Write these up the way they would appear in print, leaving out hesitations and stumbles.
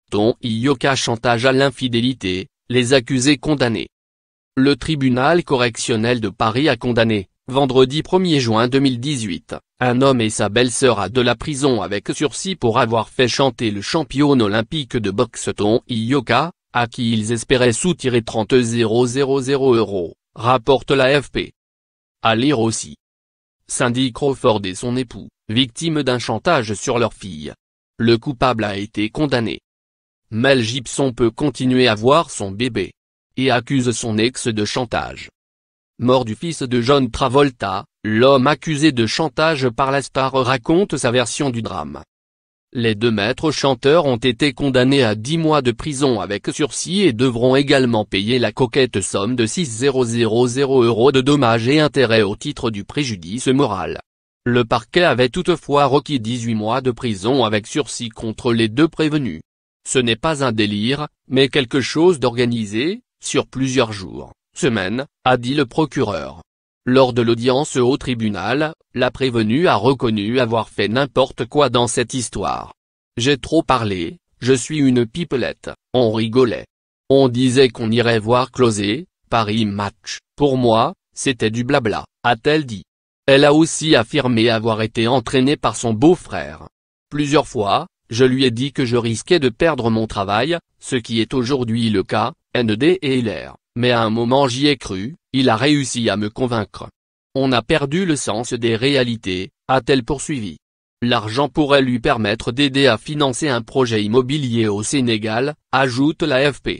Ton Hyoka chantage à l'infidélité, les accusés condamnés. Le tribunal correctionnel de Paris a condamné, vendredi 1er juin 2018, un homme et sa belle-sœur à de la prison avec sursis pour avoir fait chanter le champion olympique de boxe Ton Hyoka, à qui ils espéraient soutirer 30 000 €, rapporte l'AFP. À lire aussi. Cindy Crawford et son époux, victimes d'un chantage sur leur fille. Le coupable a été condamné. Mel Gibson peut continuer à voir son bébé. Et accuse son ex de chantage. Mort du fils de John Travolta, l'homme accusé de chantage par la star raconte sa version du drame. Les deux maîtres chanteurs ont été condamnés à 10 mois de prison avec sursis et devront également payer la coquette somme de 6 000 € de dommages et intérêts au titre du préjudice moral. Le parquet avait toutefois requis 18 mois de prison avec sursis contre les deux prévenus. Ce n'est pas un délire, mais quelque chose d'organisé, sur plusieurs jours, semaines, a dit le procureur. Lors de l'audience au tribunal, la prévenue a reconnu avoir fait n'importe quoi dans cette histoire. J'ai trop parlé, je suis une pipelette, on rigolait. On disait qu'on irait voir Closé, Paris Match, pour moi, c'était du blabla, a-t-elle dit. Elle a aussi affirmé avoir été entraînée par son beau-frère. Plusieurs fois, je lui ai dit que je risquais de perdre mon travail, ce qui est aujourd'hui le cas, ND et LR, mais à un moment j'y ai cru, il a réussi à me convaincre. On a perdu le sens des réalités, a-t-elle poursuivi. L'argent pourrait lui permettre d'aider à financer un projet immobilier au Sénégal, ajoute l'AFP.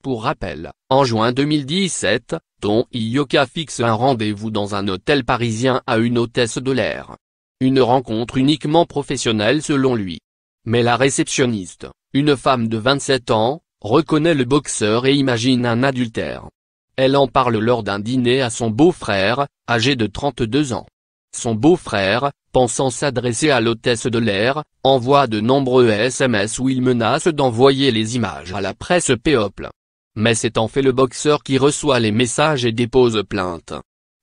Pour rappel, en juin 2017, Ton Hyoka fixe un rendez-vous dans un hôtel parisien à une hôtesse de l'air. Une rencontre uniquement professionnelle selon lui. Mais la réceptionniste, une femme de 27 ans, reconnaît le boxeur et imagine un adultère. Elle en parle lors d'un dîner à son beau-frère, âgé de 32 ans. Son beau-frère, pensant s'adresser à l'hôtesse de l'air, envoie de nombreux SMS où il menace d'envoyer les images à la presse People. Mais c'est en fait le boxeur qui reçoit les messages et dépose plainte.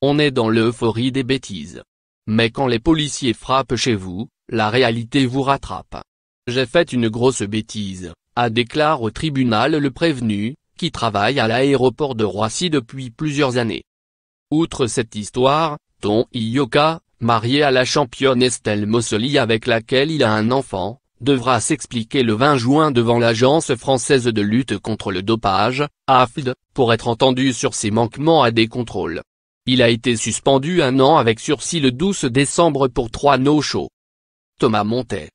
On est dans l'euphorie des bêtises. Mais quand les policiers frappent chez vous, la réalité vous rattrape. J'ai fait une grosse bêtise, a déclaré au tribunal le prévenu, qui travaille à l'aéroport de Roissy depuis plusieurs années. Outre cette histoire, Ton Hyoka, marié à la championne Estelle Mossoli avec laquelle il a un enfant, devra s'expliquer le 20 juin devant l'Agence française de lutte contre le dopage, AFLD, pour être entendu sur ses manquements à des contrôles. Il a été suspendu 1 an avec sursis le 12 décembre pour 3 no-shows. Thomas Montet.